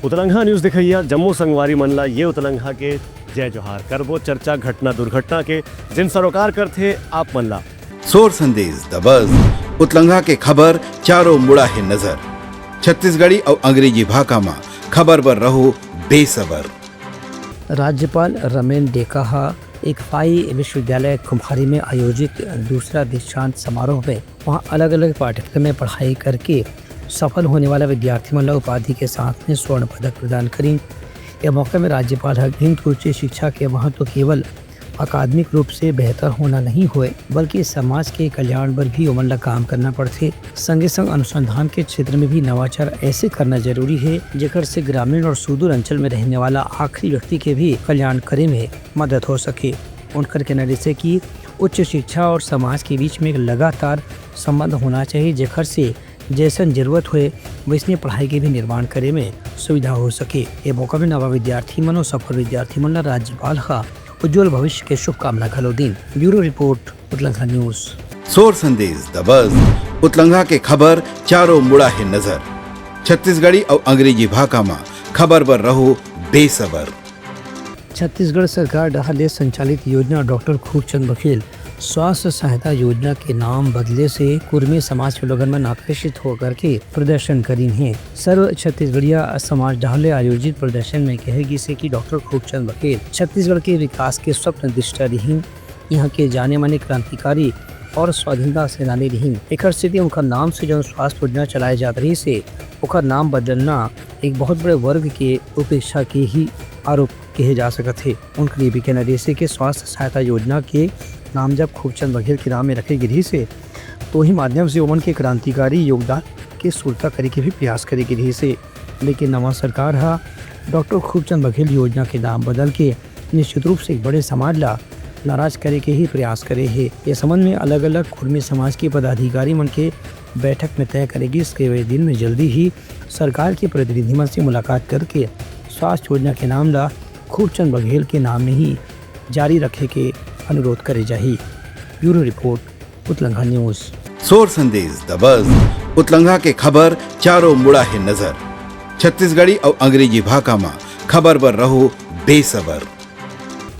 उतलंघा news दिखैया Jammu संगवारी मनला ये उतलंघा के जय जोहार करबो चर्चा घटना दुर्घटना के जिन सरोकार कर थे आप मनला सोर संदेश दबज उतलंघा के खबर चारों मुड़ा है नजर छत्तीसगढ़ी और अंग्रेजी भाषा में खबर पर रहो बेसबर। राज्यपाल रमेन डेकाहा एक फाई विश्वविद्यालय कुम्हारी में आयोजित दूसरा दीक्षांत समारोह में वहां अलग अलग पाठ्यक्रम में पढ़ाई करके सफल होने वाला विद्यार्थी मला उपाधि के साथ में स्वर्ण पदक प्रदान करी। यह मौके में राज्यपाल हिंद उच्च शिक्षा के वहाँ तो केवल अकादमिक रूप से बेहतर होना नहीं हुए बल्कि समाज के कल्याण पर भी उमंडा काम करना पड़ते। संगे संग अनुसंधान के क्षेत्र में भी नवाचार ऐसे करना जरूरी है जेकर से ग्रामीण और सुदूर अंचल में रहने वाला आखिरी व्यक्ति के भी कल्याण करे में मदद हो सके। उनकर कहना से कि उच्च शिक्षा और समाज के बीच में एक लगातार संबंध होना चाहिए जेकर से जैसन जरूरत हुए वैसने पढ़ाई के भी निर्माण करे में सुविधा हो सके। ये मौका में नवा विद्यार्थी मन और सफल विद्यार्थी मन राज्यपाल का उज्जवल भविष्य के शुभकामना घलो दिन। ब्यूरो रिपोर्ट उतलंघा न्यूज। सोर संदेश दबज उतलंघा के खबर चारों मुड़ा है नजर छत्तीसगढ़ी और अंग्रेजी भाषा में खबर पर रहो बेसबर। छत्तीसगढ़ सरकार द्वारा संचालित योजना डॉक्टर खूबचंद बघेल स्वास्थ्य सहायता योजना के नाम बदले से कुर्मी समाज के लोगन में आकर्षित होकर के प्रदर्शन करी है। सर्व छत्तीसगढ़िया समाज ढाले आयोजित प्रदर्शन में कहेगी से कि डॉक्टर खूबचंद बघेल छत्तीसगढ़ के विकास के स्वप्न दृष्टा रही। यहाँ के जाने माने क्रांतिकारी और स्वाधीनता सेनानी रही। एक स्थिति उनका नाम से जो स्वास्थ्य योजना चलाए जात रही से उनका नाम बदलना एक बहुत बड़े वर्ग के उपेक्षा के ही आरोप कहे जा सकते थे। उनके लिए भी कहना जैसे कि स्वास्थ्य सहायता योजना के नाम जब खूबचंद बघेल के नाम में रखे गिरी से तो ही माध्यम से उमन के क्रांतिकारी योगदान के सुरता करे के भी प्रयास करे गिरी से। लेकिन नवा सरकार हा डॉक्टर खूबचंद बघेल योजना के नाम बदल के निश्चित रूप से एक बड़े समाज ला नाराज करे के ही प्रयास करे है। ये संबंध में अलग अलग कुर्मी समाज के पदाधिकारी मन के बैठक में तय करेगी। इसके दिन में जल्दी ही सरकार के प्रतिनिधि मन से मुलाकात करके स्वास्थ्य योजना के नाम ला खूबचंद बघेल के नाम में ही जारी रखे के अनुरोध करे जाही। ब्यूरो रिपोर्ट उतलंघा न्यूज। सोर संदेश दबज उतलंघा के खबर चारों मुड़ा है नजर छत्तीसगढ़ी और अंग्रेजी भाषा में खबर पर रहो बेसबर।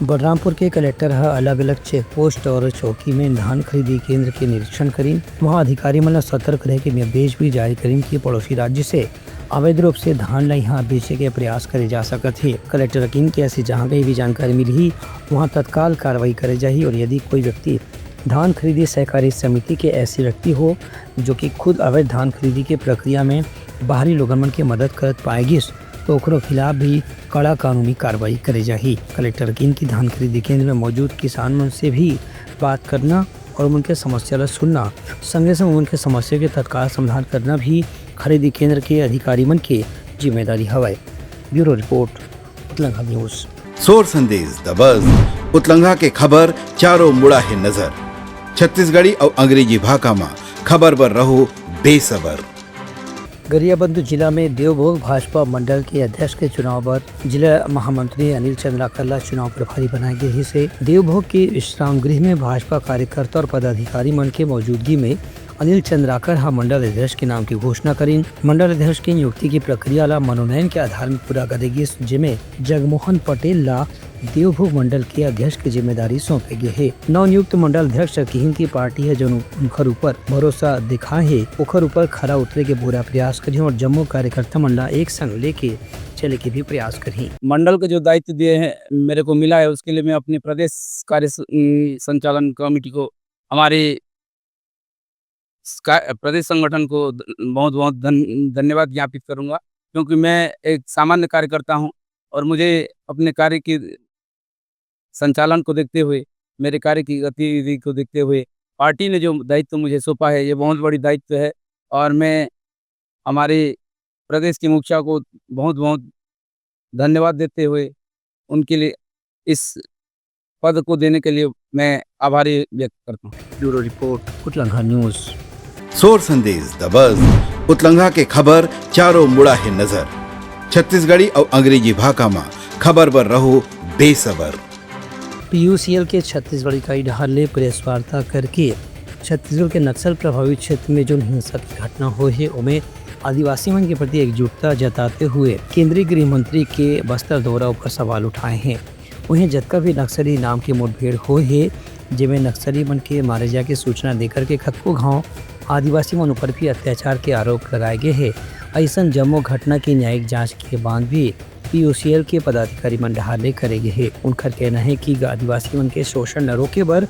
बलरामपुर के कलेक्टर अलग अलग चेक पोस्ट और चौकी में धान खरीदी केंद्र के निरीक्षण करी। वहाँ अधिकारी मन सतर्क रहे के निर्देश भी जारी करी कि पड़ोसी राज्य से अवैध रूप से धान ला यहाँ बेचे के प्रयास करे जा सकत है। कलेक्टर यकीन के ऐसी जहाँ कहीं भी जानकारी मिली वहाँ तत्काल कार्रवाई करे जाही और यदि कोई व्यक्ति धान खरीदी सहकारी समिति के ऐसे व्यक्ति हो जो कि खुद अवैध धान खरीदी के प्रक्रिया में बाहरी लोगन मन के मदद करत पाएगी तो ओकरो खिलाफ भी कड़ा कानूनी कार्रवाई करे जाही। कलेक्टर यकीन की धान खरीदी केंद्र में मौजूद किसान मन से भी बात करना और उनके समस्या ला सुनना संगे संग उनके समस्या के तत्काल समाधान करना भी खरीदी केंद्र के अधिकारी मन की जिम्मेदारी हवै। ब्यूरो रिपोर्ट उतलंघा न्यूज। सोर संदेश दबज उतलंघा के खबर चारों मुड़ा है नजर छत्तीसगढ़ी और अंग्रेजी भाषा में खबर पर रहो बेसबर। गरियाबंद जिला में देवभोग भाजपा मंडल के अध्यक्ष के चुनाव पर जिला महामंत्री अनिल चंद्राकर चुनाव प्रभारी बनाए गए से देवभोग के विश्राम गृह में भाजपा कार्यकर्ता और पदाधिकारी मन के मौजूदगी में अनिल चंद्राकर मंडल अध्यक्ष के नाम की घोषणा करी। मंडल अध्यक्ष की नियुक्ति की प्रक्रिया ला मनोनयन के आधार में पूरा करेगी जिसमें जगमोहन पटेल ला देवभोग मंडल के अध्यक्ष की जिम्मेदारी सौंपे गए है। नवनियुक्त मंडल अध्यक्ष किहिन की पार्टी है जो उनकर ऊपर भरोसा दिखा है उखर ऊपर खरा उतरे के पूरा प्रयास करी और जम्मू कार्यकर्ता मंडल एक संग लेके चले के भी प्रयास करी। मंडल का जो दायित्व दिए हैं मेरे को मिला है उसके लिए मैं अपने प्रदेश कार्य संचालन कमेटी को हमारे प्रदेश संगठन को बहुत बहुत धन्यवाद ज्ञापित करूंगा क्योंकि मैं एक सामान्य कार्यकर्ता हूं और मुझे अपने कार्य की संचालन को देखते हुए मेरे कार्य की गतिविधि को देखते हुए पार्टी ने जो दायित्व मुझे सौंपा है ये बहुत बड़ी दायित्व है और मैं हमारे प्रदेश के मुखिया को बहुत बहुत धन्यवाद देते हुए उनके लिए इस पद को देने के लिए मैं आभारी व्यक्त करता हूँ। ब्यूरो रिपोर्ट उतलंघा न्यूज। सोर संदेश दबज उतलंघा के खबर चारों मुड़ा है नजर छत्तीसगढ़ी और अंग्रेजी भाषा में खबर पर रहो बेसबर। पीयूसीएल के छत्तीसगढ़ इकाई ढाले प्रेस वार्ता करके छत्तीसगढ़ के नक्सल प्रभावित क्षेत्र में जो हिंसा की घटना हुई है उनमें आदिवासी मन के प्रति एकजुटता जताते हुए केंद्रीय गृह मंत्री के बस्तर दौरा पर सवाल उठाए हैं। उन्हें जतका भी नक्सली नाम की मुठभेड़ हो है, जिसमें नक्सली मन के मारे जाके सूचना देकर के कतको गाँव आदिवासी मन ऊपर भी अत्याचार के आरोप लगाए गए हैं। ऐसा जम्मू घटना की न्यायिक जांच के बाद भी POCL के पदाधिकारी मन ढाले करेंगे है। उनका कहना है कि आदिवासी मन के शोषण न रोके बर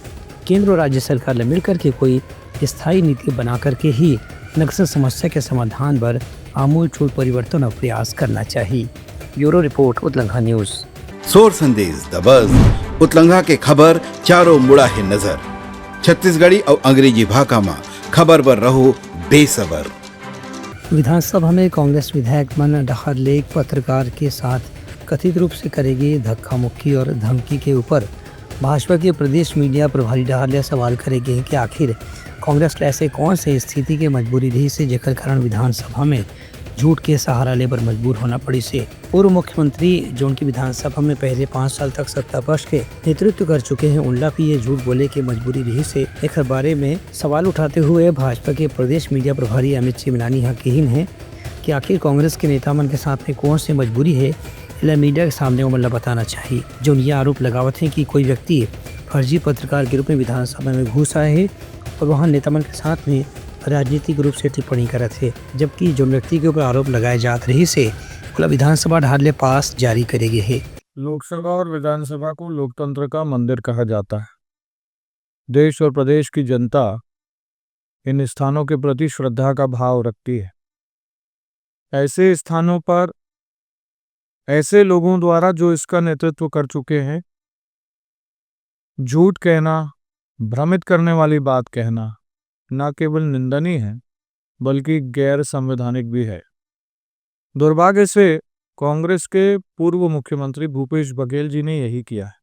केंद्र और राज्य सरकार ने मिलकर के कोई स्थायी नीति बना करके ही नक्सल समस्या के समाधान पर आमूलचूल परिवर्तन और प्रयास करना चाहिए। ब्यूरो रिपोर्ट उतलंघा न्यूज़। सोर संदेश द बज़ उतलंघा के खबर चारों मुड़ा है नजर। छत्तीसगढ़ी और अंग्रेजी भाषा में खबर पर रहो बेसबर। विधानसभा में कांग्रेस विधायक मन डहर लेख पत्रकार के साथ कथित रूप से करेगी धक्का मुक्की और धमकी के ऊपर भाजपा के प्रदेश मीडिया प्रभारी डहर सवाल करेंगे कि आखिर कांग्रेस के ऐसे कौन से स्थिति के मजबूरी रही से जेकर कारण विधानसभा में झूठ के सहारा लेबर मजबूर होना पड़ी से। पूर्व मुख्यमंत्री जो उनकी विधानसभा में पहले 5 साल तक सत्ता पक्ष के नेतृत्व कर चुके हैं, उनला भी ये झूठ बोले की मजबूरी रही से एक बारे में सवाल उठाते हुए भाजपा के प्रदेश मीडिया प्रभारी अमित चिमनानी यहाँ कहीन है कि आखिर कांग्रेस के नेता मन के साथ में कौन सी मजबूरी है, इला मीडिया के सामने उमला बताना चाहिए। जो ये आरोप लगावत है कि कोई व्यक्ति फर्जी पत्रकार के रूप में विधानसभा में घुस आए है और वहाँ नेता मन के साथ में राजनीतिक रूप से टिप्पणी करत है, जबकि जो व्यक्ति के ऊपर आरोप लगाए जात रही से विधानसभा ढाले पास जारी करेगी है। लोकसभा और विधानसभा को लोकतंत्र का मंदिर कहा जाता है। देश और प्रदेश की जनता इन स्थानों के प्रति श्रद्धा का भाव रखती है। ऐसे स्थानों पर ऐसे लोगों द्वारा जो इसका नेतृत्व कर चुके हैं, झूठ कहना, भ्रमित करने वाली बात कहना न केवल निंदनीय है बल्कि गैर संवैधानिक भी है। दुर्भाग्य से कांग्रेस के पूर्व मुख्यमंत्री भूपेश बघेल जी ने यही किया है।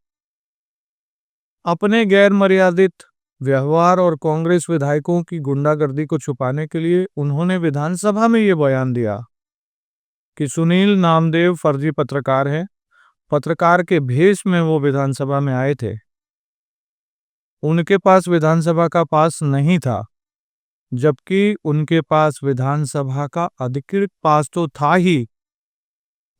अपने गैर मर्यादित व्यवहार और कांग्रेस विधायकों की गुंडागर्दी को छुपाने के लिए उन्होंने विधानसभा में ये बयान दिया कि सुनील नामदेव फर्जी पत्रकार हैं। पत्रकार के भेष में वो विधानसभा में आए थे। उनके पास विधानसभा का पास नहीं था, जबकि उनके पास विधानसभा का अधिकृत पास तो था ही,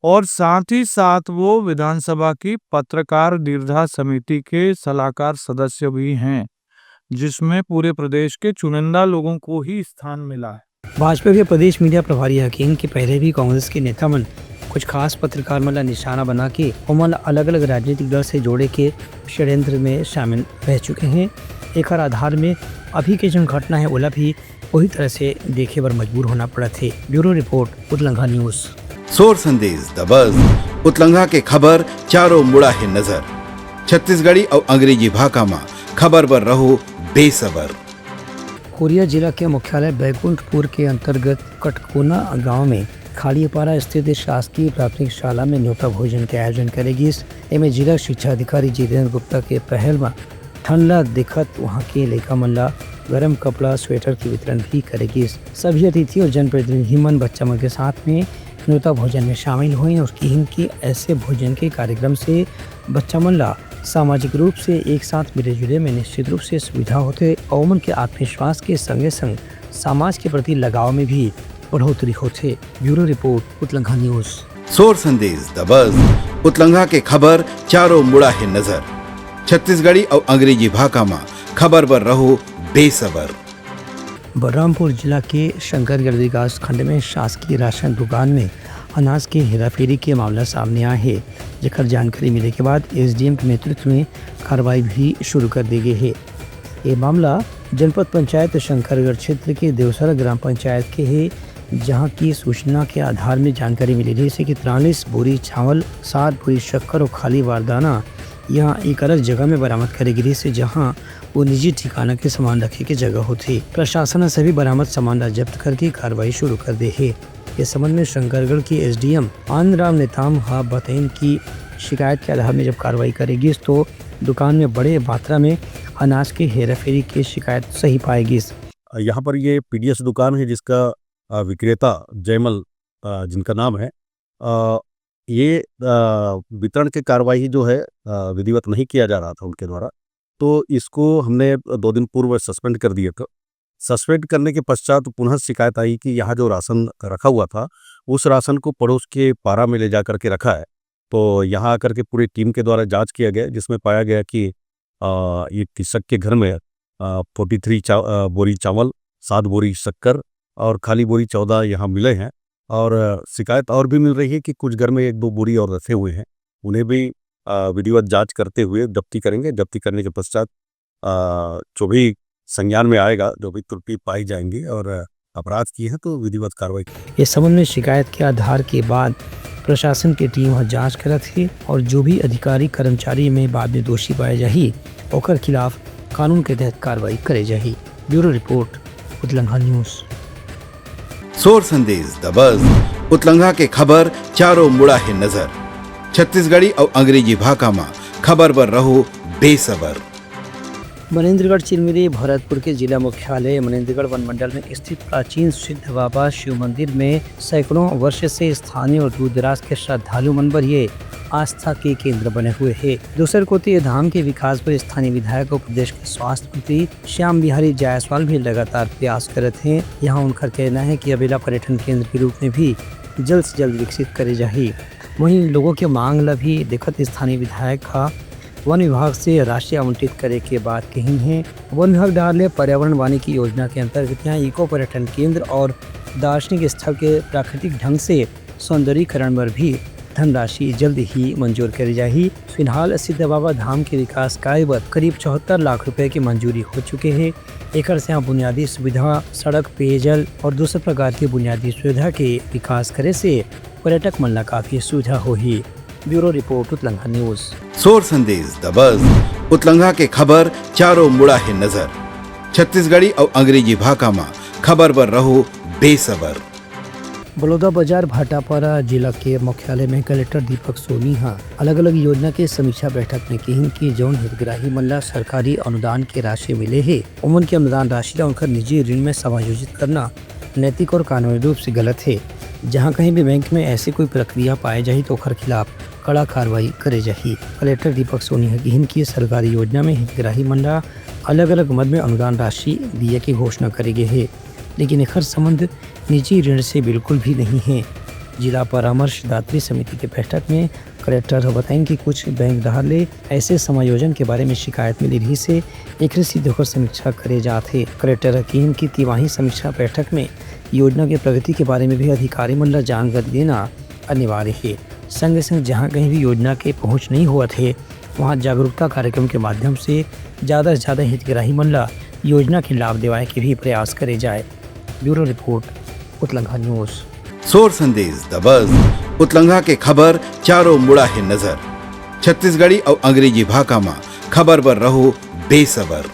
और साथ ही साथ वो विधानसभा की पत्रकार दीर्घा समिति के सलाहकार सदस्य भी हैं, जिसमें पूरे प्रदेश के चुनिंदा लोगों को ही स्थान मिला है। भाजपा के प्रदेश मीडिया प्रभारी हकीम के पहले भी कांग्रेस के नेता मन कुछ खास पत्रकार मन निशाना बना के उमन अलग अलग राजनीतिक दल से जोड़े के षड्यंत्र में शामिल रह चुके हैं। एक आधार में अभी के जो घटना है ओला भी वही तरह से देखे पर मजबूर होना पड़ा थे। ब्यूरो रिपोर्ट उतलंघा न्यूज़। सोर संदेश द बज़ उतलंघा के खबर चारों मुड़ा है नजर। छत्तीसगढ़ी और अंग्रेजी भाषा में खबर पर रहो बेसबर। कोरिया जिला के मुख्यालय बैकुंठपुर के अंतर्गत कटकोना गांव में खाड़ीपारा स्थित शासकीय प्राथमिक शाला में न्योता भोजन के आयोजन करेगी। इसमें जिला शिक्षा अधिकारी जितेंद्र गुप्ता के पहल में ठंडा दिखत वहाँ के लेखा मल्ला गर्म कपड़ा स्वेटर की वितरण भी करेगी। सभी अतिथि और जनप्रतिनिधि मन बच्चा मन के साथ में न्योता भोजन में शामिल हुए और की ऐसे भोजन के कार्यक्रम से बच्चा मन ला सामाजिक रूप से एक साथ मिले जुले में निश्चित रूप से सुविधा होते और मन के आत्मविश्वास के संगे संग समाज के प्रति लगाव में भी बढ़ोतरी होते। ब्यूरो रिपोर्ट उतलंघा न्यूज़। सोर संदेश द बज़ उतलंघा के खबर चारों मुड़ा है नजर। छत्तीसगढ़ी और अंग्रेजी भाषा में खबर पर रहो बेसबर। बलरामपुर जिला के शंकरगढ़ विकास खंड में शासकीय राशन दुकान में अनाज की हेराफेरी के मामला सामने आया है, जेकर जानकारी मिले के बाद SDM के नेतृत्व में कार्रवाई भी शुरू कर दी गई है। ये मामला जनपद पंचायत शंकरगढ़ क्षेत्र के देवसरा ग्राम पंचायत के है, जहां की सूचना के आधार में जानकारी मिली जैसे कि 43 बोरी चावल, 7 बोरी शक्कर और खाली वारदाना यहाँ एक अलग जगह में बरामद करेगी जिससे जहां वो निजी ठिकाना के सामान रखे की जगह होती। प्रशासन ने सभी बरामद सामान जब्त करके कार्रवाई शुरू कर दी है। इस संबंध में शंकरगढ़ की SDM आनंद राम नेताम बतैन की शिकायत के आधार में जब कार्रवाई करेगी तो दुकान में बड़े मात्रा में अनाज के हेराफेरी की शिकायत सही पाएगी। यहाँ पर ये PDS दुकान है जिसका विक्रेता जयमल जिनका नाम है, ये वितरण की कार्रवाई जो है विधिवत नहीं किया जा रहा था उनके द्वारा, तो इसको हमने 2 दिन पूर्व सस्पेंड कर दिया था। सस्पेंड करने के पश्चात पुनः शिकायत आई कि यहाँ जो राशन रखा हुआ था, उस राशन को पड़ोस के पारा में ले जा कर के रखा है। तो यहाँ आकर के पूरी टीम के द्वारा जांच किया गया, जिसमें पाया गया कि ये कृषक के घर में 43 बोरी चावल, 7 बोरी शक्कर और खाली बोरी 14 यहाँ मिले हैं। और शिकायत और भी मिल रही है कि कुछ घर में 1-2 बोरी और रखे हुए हैं, उन्हें भी विधिवत जांच करते हुए जब्ती करेंगे। जब्ती करने के पश्चात जो भी संज्ञान में आएगा, जो भी त्रुटि पाई जाएंगी और अपराध की है तो विधिवत कार्रवाई। इस संबंध में शिकायत के आधार के बाद प्रशासन की टीम वहाँ जांच करत है और जो भी अधिकारी कर्मचारी में बाद में दोषी पाए जाही ओकर खिलाफ कानून के तहत कार्रवाई करे जाही। ब्यूरो रिपोर्ट, उतलंगा न्यूज़। सोर संदेश द बज़ उतलंगा के खबर चारों मुड़ा है नजर। छत्तीसगढ़ी और अंग्रेजी भाषा में खबर पर रहो बेसबर। मनेन्द्रगढ़ चिरमिरी भरतपुर के जिला मुख्यालय मनेन्द्रगढ़ वन मंडल में स्थित प्राचीन सिद्ध बाबा शिव मंदिर में सैकड़ों वर्ष से स्थानीय और दूर दराज के श्रद्धालु मनबर ये आस्था के केंद्र बने हुए हैं। दूसर कोती धाम के विकास पर स्थानीय विधायक और प्रदेश के स्वास्थ्य मंत्री श्याम बिहारी जायसवाल भी लगातार प्रयास करते हैं। यहाँ उनका कहना है कि अबेला पर्यटन केंद्र के रूप में भी जल्द से जल्द विकसित करे जाए। वहीं लोगों के मांग ला भी देखत स्थानीय विधायक का वन विभाग से राशि आवंटित करे के बाद कही है। वन विभाग डाले पर्यावरण वानिकी योजना के अंतर्गत यहाँ इको पर्यटन केंद्र और दार्शनिक स्थल के प्राकृतिक ढंग से सौंदर्यीकरण पर भी धनराशि जल्द ही मंजूर करी जाएगी। फिलहाल सिद्ध बाबा धाम के विकास कार्य पर करीब 74 लाख रुपए की मंजूरी हो चुके हैं। एक से यहाँ बुनियादी सुविधा, सड़क, पेयजल और दूसरे प्रकार की बुनियादी सुविधा के विकास करे से पर्यटक मन ला काफी सुविधा होगी। ब्यूरो रिपोर्ट, उतलंगा न्यूज़। सोर संदेश द बज़ उतलंगा के खबर चारों मुड़ा है नजर। छत्तीसगढ़ी और अंग्रेजी भाषा में खबर पर रहो बेसबर। बलौदा बाजार भाटापारा जिला के मुख्यालय में कलेक्टर दीपक सोनी अलग अलग योजना के समीक्षा बैठक में कही कि जौन हितग्राही मन ला सरकारी अनुदान के राशि मिले है उमन के अनुदान राशि ला उनका निजी ऋण में समायोजित करना नैतिक और कानूनी रूप से गलत है। जहां कहीं भी बैंक में ऐसी कोई प्रक्रिया पाए जाही तो ओकर खिलाफ कड़ा कार्रवाई करे जाही। कलेक्टर दीपक सोनी कही कि सरकारी योजना में हितग्राही मन ला अलग अलग मद में अनुदान राशि दिए की घोषणा करे गए है, लेकिन एकर संबंध निजी ऋण से बिल्कुल भी नहीं है। जिला परामर्शदात्री समिति के बैठक में कलेक्टर बताएं कि कुछ बैंक धारले ऐसे समायोजन के बारे में शिकायत मिली रही से एक सीधे होकर समीक्षा करे जाते। कलेक्टर हकीम की तिमाही समीक्षा बैठक में योजना के प्रगति के बारे में भी अधिकारी मन ला जानकारी देना अनिवार्य है। संग संग जहाँ कहीं भी योजना के पहुँच नहीं हुआ थे वहाँ जागरूकता कार्यक्रम के माध्यम से ज़्यादा से ज़्यादा हितग्राही मन ला योजना के लाभ दिवाए के भी प्रयास करे जाए। ब्यूरो रिपोर्ट, उतलंगा न्यूज़। सोर संदेश द बज़ उतलंगा के खबर चारों मुड़ा है नजर। छत्तीसगढ़ी और अंग्रेजी भाषा में खबर पर रहो बेसबर।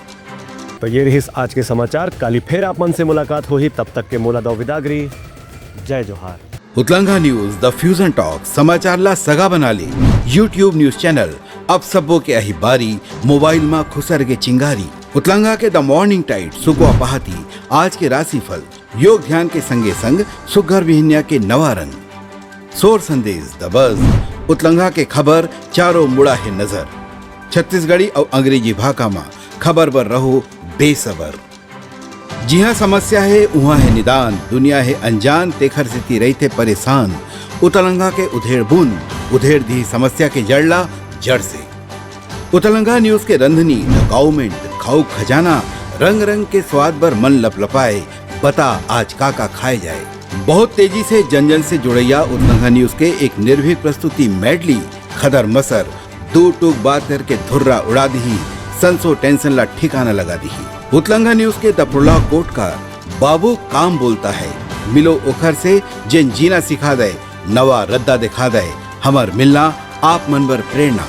तो ये रही आज के समाचार। काली फिर आप मन से मुलाकात हो ही, तब तक के मोला दो विदागरी। जय जोहार। उतलंगा न्यूज द फ्यूजन टॉक समाचार ला सगा बना ली। यूट्यूब न्यूज चैनल अब सबो के अही बारी मोबाइल में खुसर के चिंगारी। उतलंगा के द मॉर्निंग टाइट सुगवा पहाती, आज के राशिफल, योग ध्यान के संगे संग सुघर विहिन्या के नवा रंग। सोर संदेश द बज़ उतलंगा के खबर चारों मुड़ा है नजर। छत्तीसगढ़ी और अंग्रेजी भाषा में खबर पर रहो बेसबर। जी हाँ, समस्या है वहाँ है निदान, दुनिया है अनजान तेखर से रहते परेशान। उतलंगा के उधेड़ बुन उधेड़ दी समस्या के जड़ला जड़ से। उतलंगा न्यूज के रंधनी द गवर्नमेंट खाऊ खजाना, रंग रंग के स्वाद पर मन लपलपाए, बता आज का खाए जाए। बहुत तेजी से जन जन से जुड़ैया उतलंगा न्यूज के एक निर्भीक प्रस्तुति मेडली खदर मसर दो टूक बात करके धुर्रा उड़ा दी, संसो टेंशन ला ठिकाना लगा दी। उतलंगा न्यूज के द प्रोलॉग कोट का बाबू काम बोलता है, मिलो ओखर से जिन जीना सिखा दे, नवा रद्दा दिखा दे, हमार मिलना आप मन बर प्रेरणा।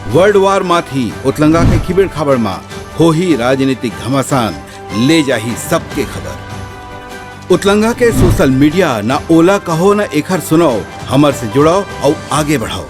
वर्ल्ड वार माथी उतलंगा के खिबड़ खबर मा हो ही राजनीतिक घमासान, ले जाही सबके खबर। उतलंगा के सोशल मीडिया ना ओला कहो ना एखर सुनाओ, हमर से जुड़ाओ और आगे बढ़ाओ।